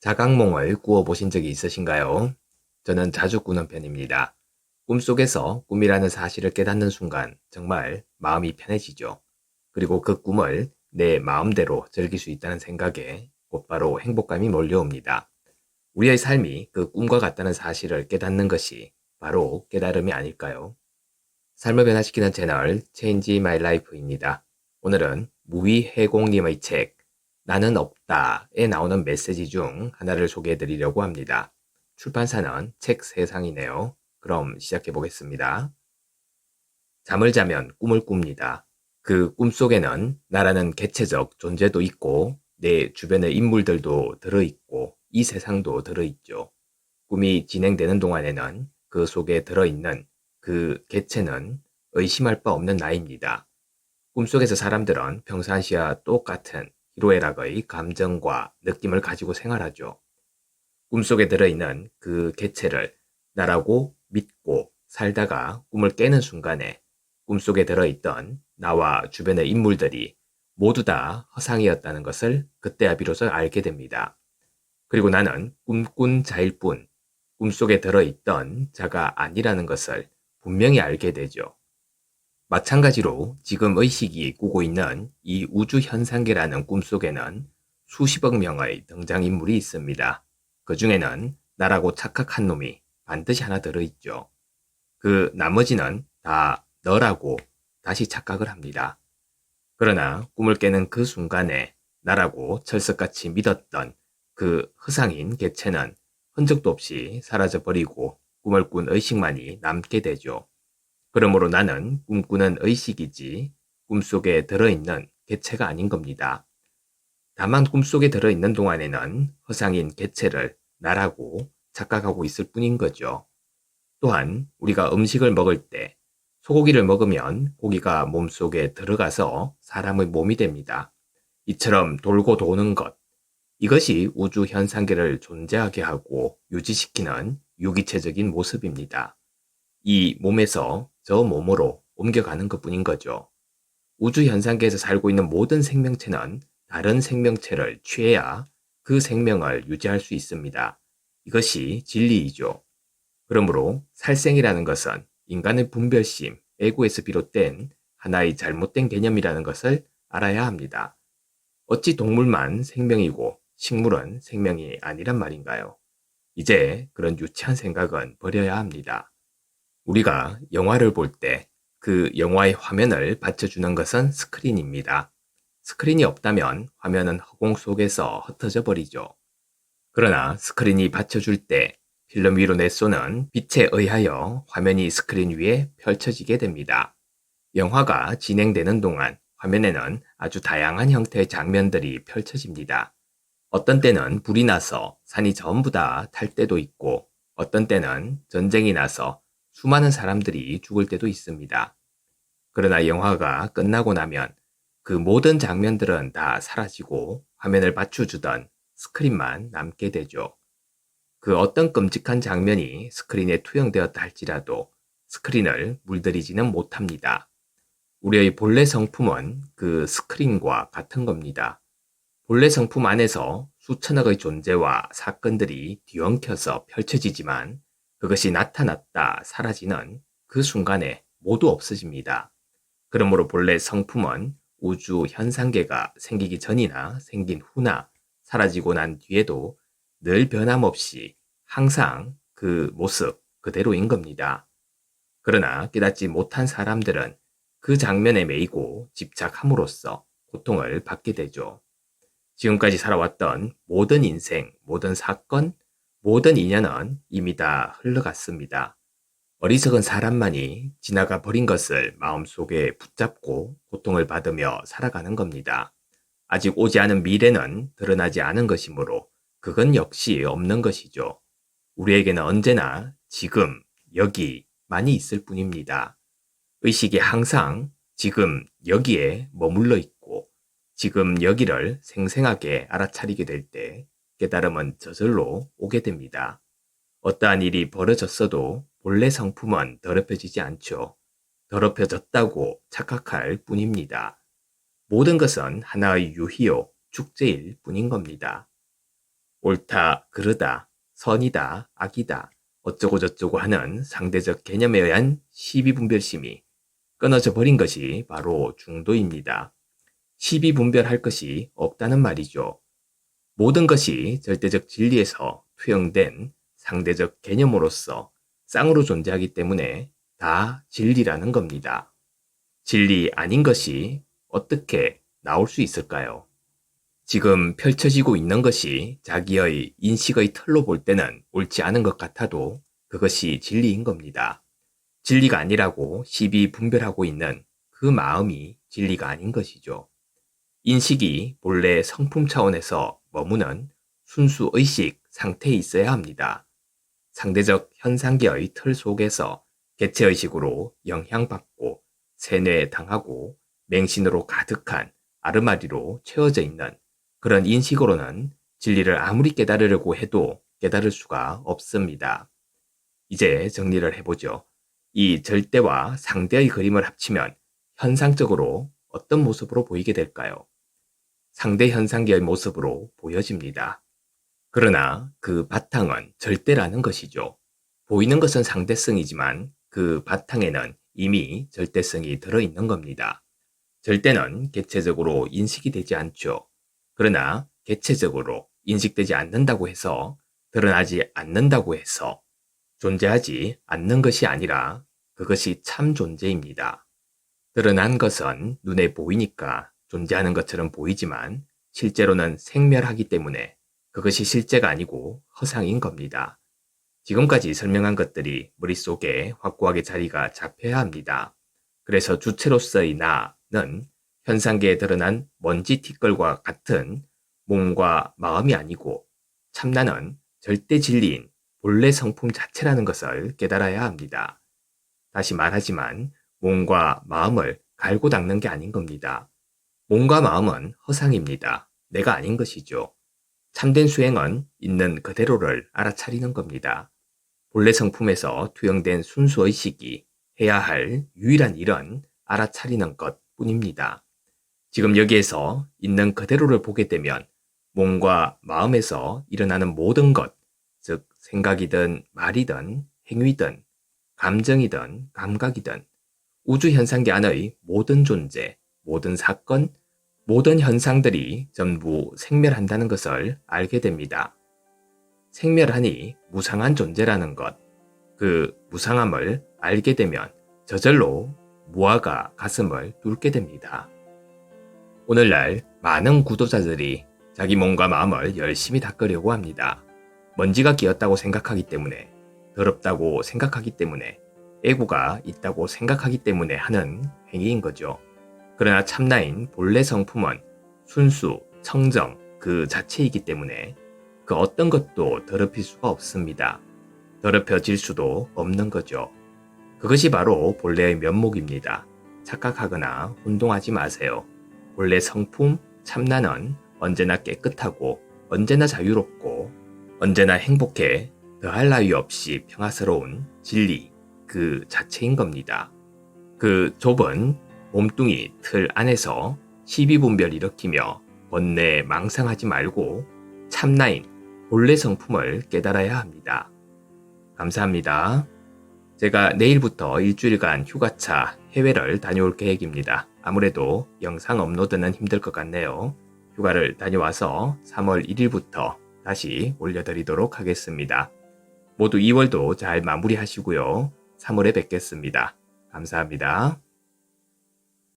자각몽을 꾸어보신 적이 있으신가요? 저는 자주 꾸는 편입니다. 꿈속에서 꿈이라는 사실을 깨닫는 순간 정말 마음이 편해지죠. 그리고 그 꿈을 내 마음대로 즐길 수 있다는 생각에 곧바로 행복감이 몰려옵니다. 우리의 삶이 그 꿈과 같다는 사실을 깨닫는 것이 바로 깨달음이 아닐까요? 삶을 변화시키는 채널 Change My Life입니다. 오늘은 무위해공님의 책 나는 없다에 나오는 메시지 중 하나를 소개해 드리려고 합니다. 출판사는 책세상이네요. 그럼 시작해 보겠습니다. 잠을 자면 꿈을 꿉니다. 그 꿈속에는 나라는 개체적 존재도 있고 내 주변의 인물들도 들어있고 이 세상도 들어있죠. 꿈이 진행되는 동안에는 그 속에 들어있는 그 개체는 의심할 바 없는 나입니다. 꿈속에서 사람들은 평상시와 똑같은 희로애락의 감정과 느낌을 가지고 생활하죠. 꿈속에 들어있는 그 개체를 나라고 믿고 살다가 꿈을 깨는 순간에 꿈속에 들어있던 나와 주변의 인물들이 모두 다 허상이었다는 것을 그때야 비로소 알게 됩니다. 그리고 나는 꿈꾼 자일 뿐 꿈속에 들어있던 자가 아니라는 것을 분명히 알게 되죠. 마찬가지로 지금 의식이 꾸고 있는 이 우주 현상계라는 꿈속에는 수십억 명의 등장인물이 있습니다. 그 중에는 나라고 착각한 놈이 반드시 하나 들어있죠. 그 나머지는 다 너라고 다시 착각을 합니다. 그러나 꿈을 깨는 그 순간에 나라고 철석같이 믿었던 그 허상인 개체는 흔적도 없이 사라져버리고 꿈을 꾼 의식만이 남게 되죠. 그러므로 나는 꿈꾸는 의식이지 꿈속에 들어있는 개체가 아닌 겁니다. 다만 꿈속에 들어있는 동안에는 허상인 개체를 나라고 착각하고 있을 뿐인 거죠. 또한 우리가 음식을 먹을 때 소고기를 먹으면 고기가 몸속에 들어가서 사람의 몸이 됩니다. 이처럼 돌고 도는 것, 이것이 우주 현상계를 존재하게 하고 유지시키는 유기체적인 모습입니다. 이 몸에서 저 몸으로 옮겨가는 것뿐인 거죠. 우주 현상계에서 살고 있는 모든 생명체는 다른 생명체를 취해야 그 생명을 유지할 수 있습니다. 이것이 진리이죠. 그러므로 살생이라는 것은 인간의 분별심, 에고에서 비롯된 하나의 잘못된 개념이라는 것을 알아야 합니다. 어찌 동물만 생명이고 식물은 생명이 아니란 말인가요? 이제 그런 유치한 생각은 버려야 합니다. 우리가 영화를 볼 때 그 영화의 화면을 받쳐주는 것은 스크린입니다. 스크린이 없다면 화면은 허공 속에서 흩어져 버리죠. 그러나 스크린이 받쳐줄 때 필름 위로 내쏘는 빛에 의하여 화면이 스크린 위에 펼쳐지게 됩니다. 영화가 진행되는 동안 화면에는 아주 다양한 형태의 장면들이 펼쳐집니다. 어떤 때는 불이 나서 산이 전부 다 탈 때도 있고 어떤 때는 전쟁이 나서 수많은 사람들이 죽을 때도 있습니다. 그러나 영화가 끝나고 나면 그 모든 장면들은 다 사라지고 화면을 받쳐주던 스크린만 남게 되죠. 그 어떤 끔찍한 장면이 스크린에 투영되었다 할지라도 스크린을 물들이지는 못합니다. 우리의 본래 성품은 그 스크린과 같은 겁니다. 본래 성품 안에서 수천억의 존재와 사건들이 뒤엉켜서 펼쳐지지만 그것이 나타났다 사라지는 그 순간에 모두 없어집니다. 그러므로 본래 성품은 우주 현상계가 생기기 전이나 생긴 후나 사라지고 난 뒤에도 늘 변함없이 항상 그 모습 그대로인 겁니다. 그러나 깨닫지 못한 사람들은 그 장면에 매이고 집착함으로써 고통을 받게 되죠. 지금까지 살아왔던 모든 인생, 모든 사건, 모든 인연은 이미 다 흘러갔습니다. 어리석은 사람만이 지나가 버린 것을 마음속에 붙잡고 고통을 받으며 살아가는 겁니다. 아직 오지 않은 미래는 드러나지 않은 것이므로 그건 역시 없는 것이죠. 우리에게는 언제나 지금, 여기만이 있을 뿐입니다. 의식이 항상 지금 여기에 머물러 있고 지금 여기를 생생하게 알아차리게 될 때 깨달음은 저절로 오게 됩니다. 어떠한 일이 벌어졌어도 본래 성품은 더럽혀지지 않죠. 더럽혀졌다고 착각할 뿐입니다. 모든 것은 하나의 유희요, 축제일 뿐인 겁니다. 옳다, 그르다, 선이다, 악이다, 어쩌고 저쩌고 하는 상대적 개념에 의한 시비분별심이 끊어져 버린 것이 바로 중도입니다. 시비분별할 것이 없다는 말이죠. 모든 것이 절대적 진리에서 투영된 상대적 개념으로서 쌍으로 존재하기 때문에 다 진리라는 겁니다. 진리 아닌 것이 어떻게 나올 수 있을까요? 지금 펼쳐지고 있는 것이 자기의 인식의 틀로 볼 때는 옳지 않은 것 같아도 그것이 진리인 겁니다. 진리가 아니라고 시비 분별하고 있는 그 마음이 진리가 아닌 것이죠. 인식이 본래 성품 차원에서 머무는 순수 의식 상태에 있어야 합니다. 상대적 현상계의 틀 속에서 개체의식으로 영향받고 세뇌당하고 맹신으로 가득한 아르마리로 채워져 있는 그런 인식으로는 진리를 아무리 깨달으려고 해도 깨달을 수가 없습니다. 이제 정리를 해보죠. 이 절대와 상대의 그림을 합치면 현상적으로 어떤 모습으로 보이게 될까요? 상대 현상계의 모습으로 보여집니다. 그러나 그 바탕은 절대라는 것이죠. 보이는 것은 상대성이지만 그 바탕에는 이미 절대성이 들어있는 겁니다. 절대는 개체적으로 인식이 되지 않죠. 그러나 개체적으로 인식되지 않는다고 해서 드러나지 않는다고 해서 존재하지 않는 것이 아니라 그것이 참 존재입니다. 드러난 것은 눈에 보이니까 존재하는 것처럼 보이지만 실제로는 생멸하기 때문에 그것이 실제가 아니고 허상인 겁니다. 지금까지 설명한 것들이 머릿속에 확고하게 자리가 잡혀야 합니다. 그래서 주체로서의 나는 현상계에 드러난 먼지 티끌과 같은 몸과 마음이 아니고 참나는 절대 진리인 본래 성품 자체라는 것을 깨달아야 합니다. 다시 말하지만 몸과 마음을 갈고 닦는 게 아닌 겁니다. 몸과 마음은 허상입니다. 내가 아닌 것이죠. 참된 수행은 있는 그대로를 알아차리는 겁니다. 본래 성품에서 투영된 순수의식이 해야 할 유일한 일은 알아차리는 것 뿐입니다. 지금 여기에서 있는 그대로를 보게 되면 몸과 마음에서 일어나는 모든 것, 즉 생각이든 말이든 행위든 감정이든 감각이든 우주 현상계 안의 모든 존재, 모든 사건, 모든 현상들이 전부 생멸한다는 것을 알게 됩니다. 생멸하니 무상한 존재라는 것, 그 무상함을 알게 되면 저절로 무아가 가슴을 뚫게 됩니다. 오늘날 많은 구도자들이 자기 몸과 마음을 열심히 닦으려고 합니다. 먼지가 끼었다고 생각하기 때문에, 더럽다고 생각하기 때문에, 애구가 있다고 생각하기 때문에 하는 행위인 거죠. 그러나 참나인 본래 성품은 순수, 청정 그 자체이기 때문에 그 어떤 것도 더럽힐 수가 없습니다. 더럽혀질 수도 없는 거죠. 그것이 바로 본래의 면목입니다. 착각하거나 혼동하지 마세요. 본래 성품, 참나는 언제나 깨끗하고 언제나 자유롭고 언제나 행복해 더할 나위 없이 평화스러운 진리 그 자체인 겁니다. 그 좁은 몸뚱이 틀 안에서 시비분별 일으키며 번뇌 망상하지 말고 참나인 본래 성품을 깨달아야 합니다. 감사합니다. 제가 내일부터 일주일간 휴가차 해외를 다녀올 계획입니다. 아무래도 영상 업로드는 힘들 것 같네요. 휴가를 다녀와서 3월 1일부터 다시 올려드리도록 하겠습니다. 모두 2월도 잘 마무리하시고요. 3월에 뵙겠습니다. 감사합니다.